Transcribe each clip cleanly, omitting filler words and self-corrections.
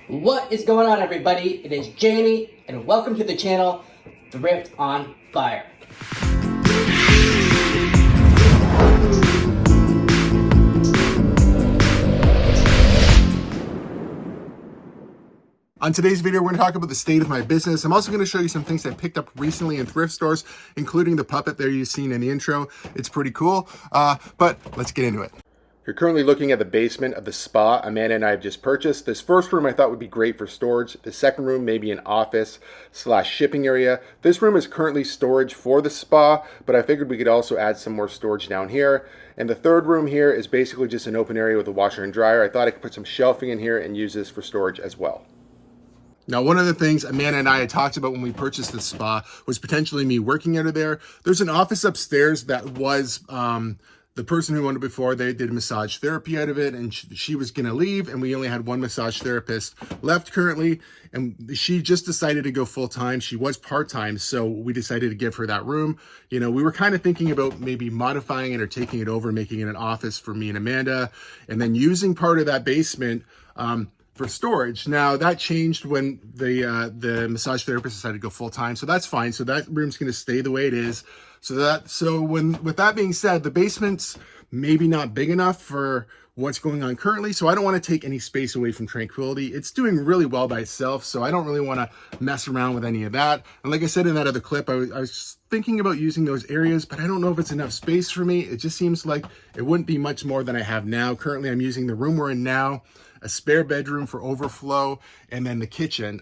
What is going on, everybody? It is Jamie, and welcome to the channel, Thrift on Fire. On today's video, we're going to talk about the state of my business. I'm also going to show you some things I picked up recently in thrift stores, including the puppet there you've seen in the intro. It's pretty cool, but let's get into it. You're currently looking at the basement of the spa Amanda and I have just purchased. This first room I thought would be great for storage. The second room may be an office / shipping area. This room is currently storage for the spa, but I figured we could also add some more storage down here. And the third room here is basically just an open area with a washer and dryer. I thought I could put some shelving in here and use this for storage as well. Now, one of the things Amanda and I had talked about when we purchased this spa was potentially me working out of there. There's an office upstairs that was the person who owned it before. They did massage therapy out of it, and she was going to leave, and we only had one massage therapist left currently, and she just decided to go full-time. She was part-time, so we decided to give her that room. You know, we were kind of thinking about maybe modifying it or taking it over, making it an office for me and Amanda, and then using part of that basement for storage. Now that changed when the massage therapist decided to go full time, so that's fine. So that room's going to stay the way it is. With that being said, the basement's maybe not big enough for what's going on currently, so I don't want to take any space away from Tranquility. It's doing really well by itself, so I don't really want to mess around with any of that. And like I said in that other clip, I was thinking about using those areas, but I don't know if it's enough space for me. It just seems like it wouldn't be much more than I have now. Currently, I'm using the room we're in now, a spare bedroom for overflow, and then the kitchen.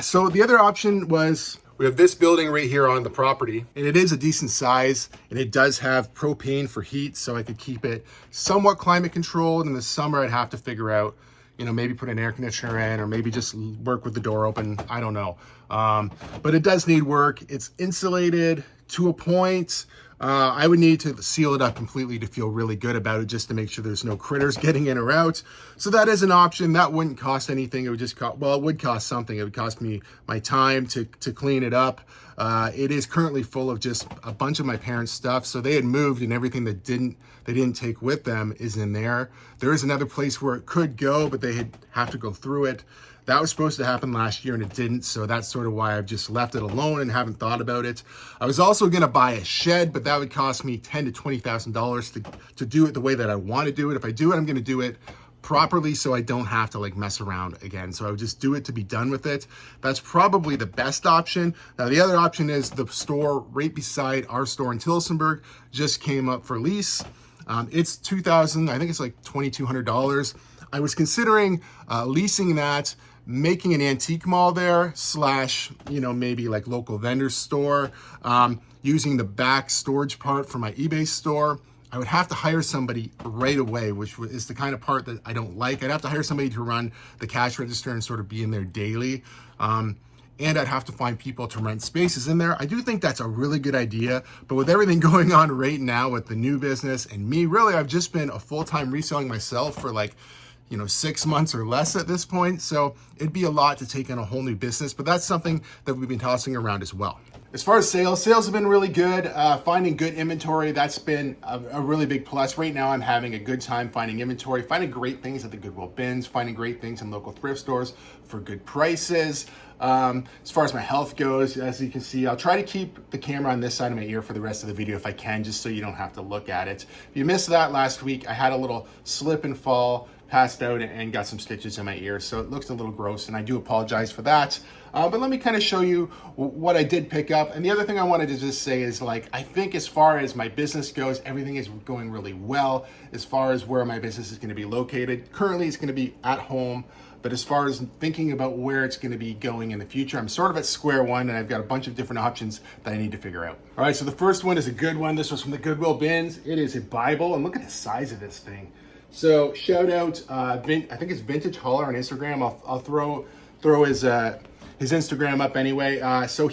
So the other option was, we have this building right here on the property, and it is a decent size, and it does have propane for heat, so I could keep it somewhat climate controlled. In the summer, I'd have to figure out, you know, maybe put an air conditioner in, or maybe just work with the door open. I don't know. But it does need work. It's insulated to a point. I would need to seal it up completely to feel really good about it, just to make sure there's no critters getting in or out. So that is an option. That wouldn't cost anything. It would just cost, well, it would cost something. It would cost me my time to clean it up. It is currently full of just a bunch of my parents' stuff. So they had moved, and everything that they didn't take with them is in there. There is another place where it could go, but they have to go through it. That was supposed to happen last year, and it didn't, so that's sort of why I've just left it alone and haven't thought about it. I was also going to buy a shed, but that would cost me $10,000 to $20,000 to do it the way that I want to do it. If I do it, I'm going to do it properly so I don't have to like mess around again. So I would just do it to be done with it. That's probably the best option. Now, the other option is the store right beside our store in Tillsonburg just came up for lease. It's $2,000, I think it's like $2,200. I was considering leasing that, making an antique mall there / you know, maybe like local vendor store, using the back storage part for my eBay store. I would have to hire somebody right away, which is the kind of part that I don't like. I'd have to hire somebody to run the cash register and sort of be in there daily. And I'd have to find people to rent spaces in there. I do think that's a really good idea, but with everything going on right now with the new business and me, really, I've just been a full-time reselling myself for like, you know, 6 months or less at this point. So it'd be a lot to take on a whole new business, but that's something that we've been tossing around as well. As far as sales have been really good. Finding good inventory, that's been a really big plus. Right now, I'm having a good time finding inventory, finding great things at the Goodwill bins, finding great things in local thrift stores for good prices. As far as my health goes, as you can see, I'll try to keep the camera on this side of my ear for the rest of the video if I can, just so you don't have to look at it. If you missed that last week, I had a little slip and fall, passed out, and got some stitches in my ear, so it looks a little gross, and I do apologize for that. But let me kind of show you what I did pick up. And the other thing I wanted to just say is, like, I think as far as my business goes, everything is going really well as far as where my business is going to be located. Currently, it's going to be at home. But as far as thinking about where it's going to be going in the future, I'm sort of at square one, and I've got a bunch of different options that I need to figure out. All right, so the first one is a good one. This was from the Goodwill bins. It is a Bible, and look at the size of this thing. So shout out, I think it's Vintage Hauler on Instagram. I'll throw his Instagram up anyway. So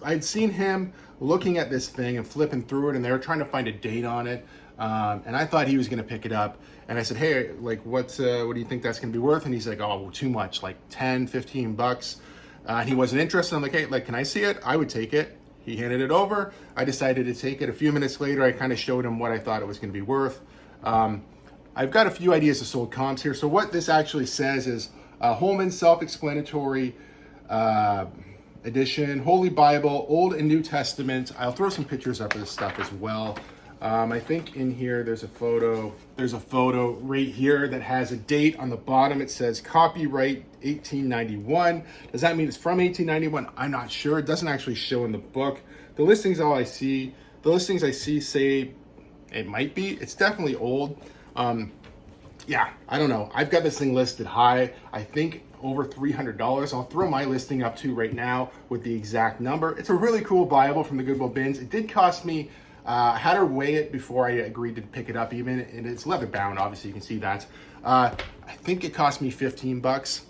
I'd seen him looking at this thing and flipping through it, and they were trying to find a date on it. And I thought he was going to pick it up. And I said, hey, like, what do you think that's going to be worth? And he's like, oh, well, too much, like 10, 15 bucks. And he wasn't interested. I'm like, hey, like, can I see it? I would take it. He handed it over. I decided to take it. A few minutes later, I kind of showed him what I thought it was going to be worth. I've got a few ideas of sold comps here. So what this actually says is Holman Self-Explanatory Edition, Holy Bible, Old and New Testament. I'll throw some pictures up of this stuff as well. I think in here there's a photo right here that has a date on the bottom. It says copyright 1891. Does that mean it's from 1891? I'm not sure. It doesn't actually show in the book. The listings I see say it might be. It's definitely old. Yeah, I don't know. I've got this thing listed high. I think over $300. I'll throw my listing up too right now with the exact number. It's a really cool Bible from the Goodwill bins. It did cost me, I had to weigh it before I agreed to pick it up even, and it's leather bound, obviously you can see that. I think it cost me 15 bucks.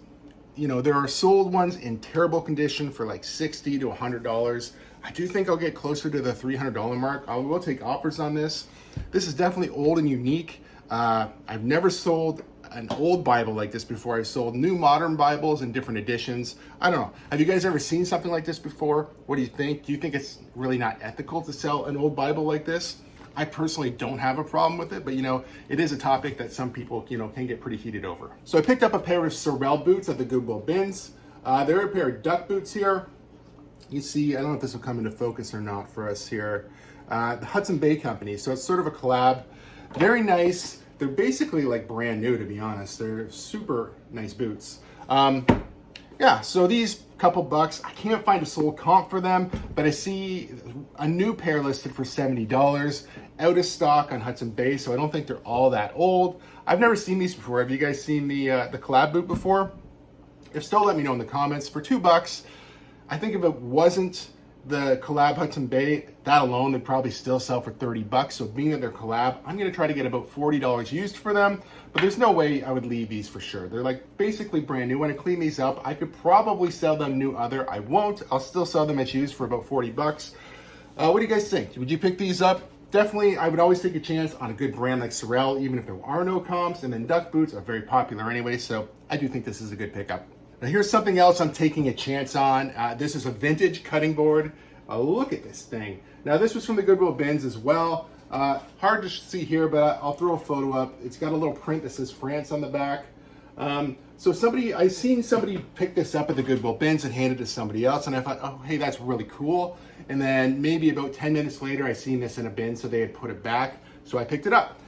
You know, there are sold ones in terrible condition for like $60 to $100. I do think I'll get closer to the $300 mark. I will take offers on this. This is definitely old and unique. I've never sold an old Bible like this before. I've sold new modern Bibles in different editions. I don't know. Have you guys ever seen something like this before? What do you think? Do you think it's really not ethical to sell an old Bible like this? I personally don't have a problem with it, but you know, it is a topic that some people, you know, can get pretty heated over. So I picked up a pair of Sorel boots at the Goodwill bins. There are a pair of duck boots here. You see, I don't know if this will come into focus or not for us here. The Hudson Bay Company. So it's sort of a collab. Very nice. They're basically like brand new, to be honest. They're super nice boots. Yeah, so these couple bucks, I can't find a sold comp for them, but I see a new pair listed for $70, out of stock on Hudson Bay, so I don't think they're all that old. I've never seen these before. Have you guys seen the collab boot before? If so, let me know in the comments. For $2, I think if it wasn't the collab Hudson Bay, that alone would probably still sell for 30 bucks. So being that they're collab, I'm gonna try to get about $40 used for them, but there's no way I would leave these for sure. They're like basically brand new. When I clean these up, I could probably sell them new other. I won't. I'll still sell them as used for about 40 bucks. What do you guys think? Would you pick these up? Definitely, I would always take a chance on a good brand like Sorel, even if there are no comps, and then duck boots are very popular anyway, so I do think this is a good pickup. Now here's something else I'm taking a chance on. This is a vintage cutting board. Look at this thing. Now this was from the Goodwill bins as well. Hard to see here, but I'll throw a photo up. It's got a little print that says France on the back. So I seen somebody pick this up at the Goodwill bins and hand it to somebody else, and I thought, oh, hey, that's really cool. And then maybe about 10 minutes later, I seen this in a bin, so they had put it back, so I picked it up.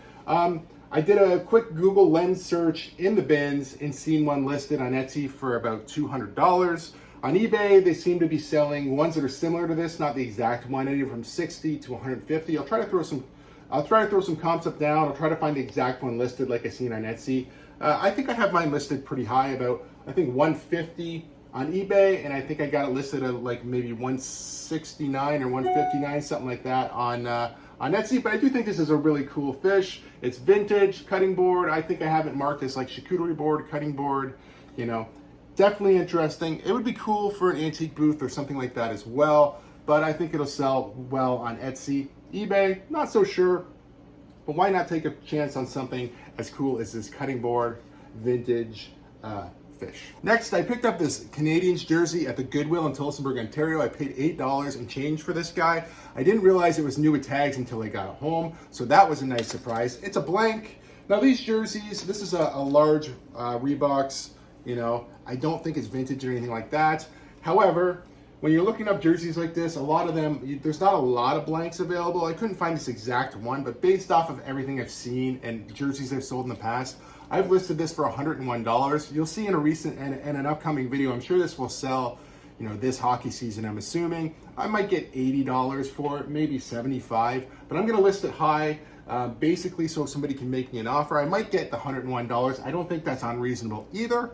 I did a quick Google Lens search in the bins and seen one listed on Etsy for about $200. On eBay, they seem to be selling ones that are similar to this, not the exact one, anywhere from 60 to 150. I'll try to throw some comps up down. I'll try to find the exact one listed like I seen on Etsy. I think I have mine listed pretty high, about I think 150 on eBay, and I think I got it listed at like maybe 169 or 159, something like that on Etsy. But I do think this is a really cool fish. It's vintage cutting board. I think I have it marked as like charcuterie board, cutting board, you know. Definitely interesting. It would be cool for an antique booth or something like that as well, but I think it'll sell well on Etsy. eBay, not so sure, but why not take a chance on something as cool as this cutting board vintage fish. Next, I picked up this Canadians jersey at the Goodwill in Tillsonburg, Ontario. I paid $8 and change for this guy. I didn't realize it was new with tags until I got it home, so that was a nice surprise. It's a blank. Now these jerseys, this is a large Reeboks, you know, I don't think it's vintage or anything like that. However, when you're looking up jerseys like this, a lot of them, there's not a lot of blanks available. I couldn't find this exact one, but based off of everything I've seen and jerseys I've sold in the past, I've listed this for $101. You'll see in a recent and an upcoming video, I'm sure this will sell, you know, this hockey season, I'm assuming. I might get $80 for it, maybe $75, but I'm gonna list it high, basically so somebody can make me an offer. I might get the $101. I don't think that's unreasonable either.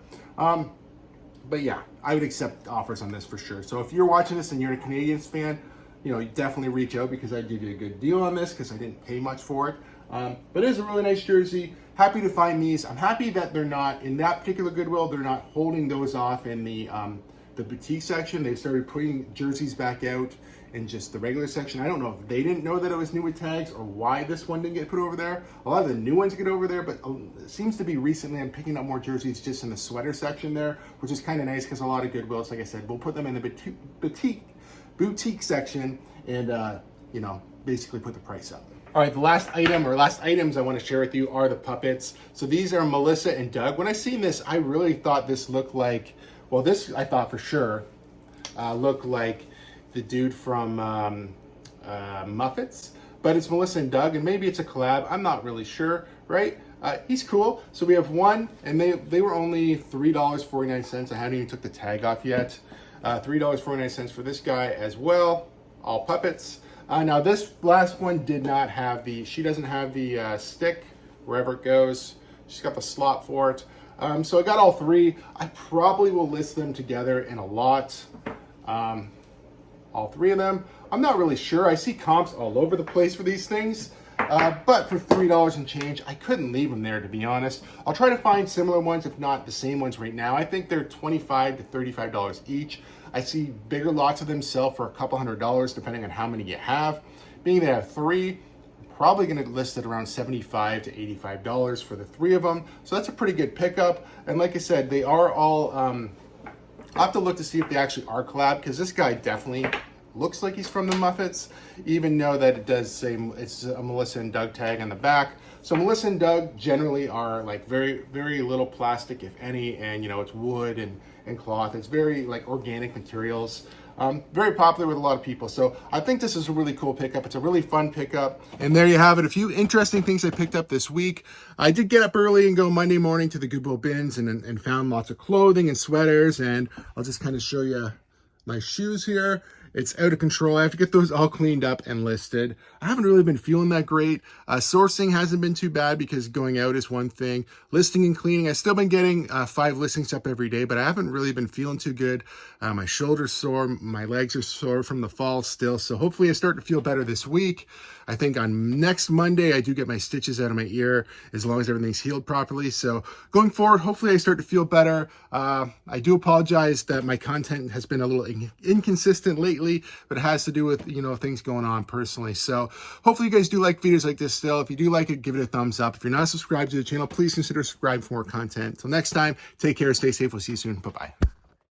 But yeah, I would accept offers on this for sure. So if you're watching this and you're a Canadians fan, you know, you definitely reach out because I'd give you a good deal on this because I didn't pay much for it. But it is a really nice jersey. Happy to find these. I'm happy that they're not, in that particular Goodwill, they're not holding those off in the boutique section. They started putting jerseys back out in just the regular section. I don't know if they didn't know that it was new with tags or why this one didn't get put over there. A lot of the new ones get over there, but it seems to be recently I'm picking up more jerseys just in the sweater section there, which is kind of nice because a lot of Goodwills, like I said, we'll put them in the boutique section and, you know, basically put the price up. All right, the last item or last items I want to share with you are the puppets. So these are Melissa and Doug. When I seen this, I really thought this looked like, well, this I thought for sure looked like the dude from Muppets, but it's Melissa and Doug, and maybe it's a collab. I'm not really sure, right? He's cool. So we have one, and they were only $3.49. I haven't even took the tag off yet. $3.49 for this guy as well. All puppets. Now this last one did not have she doesn't have the stick wherever it goes. She's got the slot for it. So I got all three. I probably will list them together in a lot. All three of them. I'm not really sure. I see comps all over the place for these things. But for $3 and change, I couldn't leave them there, to be honest. I'll try to find similar ones, if not the same ones right now. I think they're $25 to $35 each. I see bigger lots of them sell for a couple $100, depending on how many you have. Being they have three, I'm probably going to list it around $75 to $85 for the three of them. So that's a pretty good pickup. And like I said, they are all, I'll have to look to see if they actually are collab, because this guy definitely looks like he's from the Muppets, even though that it does say it's a Melissa and Doug tag on the back. So Melissa and Doug generally are like very, very little plastic, if any, and you know, it's wood and cloth. It's very like organic materials. Very popular with a lot of people. So I think this is a really cool pickup. It's a really fun pickup. And there you have it. A few interesting things I picked up this week. I did get up early and go Monday morning to the Goodwill bins and found lots of clothing and sweaters. And I'll just kind of show you my shoes here. It's out of control. I have to get those all cleaned up and listed. I haven't really been feeling that great. Sourcing hasn't been too bad because going out is one thing. Listing and cleaning, I've still been getting 5 listings up every day, but I haven't really been feeling too good. My shoulder's sore, my legs are sore from the fall still. So hopefully I start to feel better this week. I think on next Monday, I do get my stitches out of my ear as long as everything's healed properly. So going forward, hopefully I start to feel better. I do apologize that my content has been a little inconsistent lately, but it has to do with, you know, things going on personally. So hopefully you guys do like videos like this still. If you do like it, give it a thumbs up. If you're not subscribed to the channel, please consider subscribing for more content. Until next time, take care, stay safe. We'll see you soon. Bye-bye.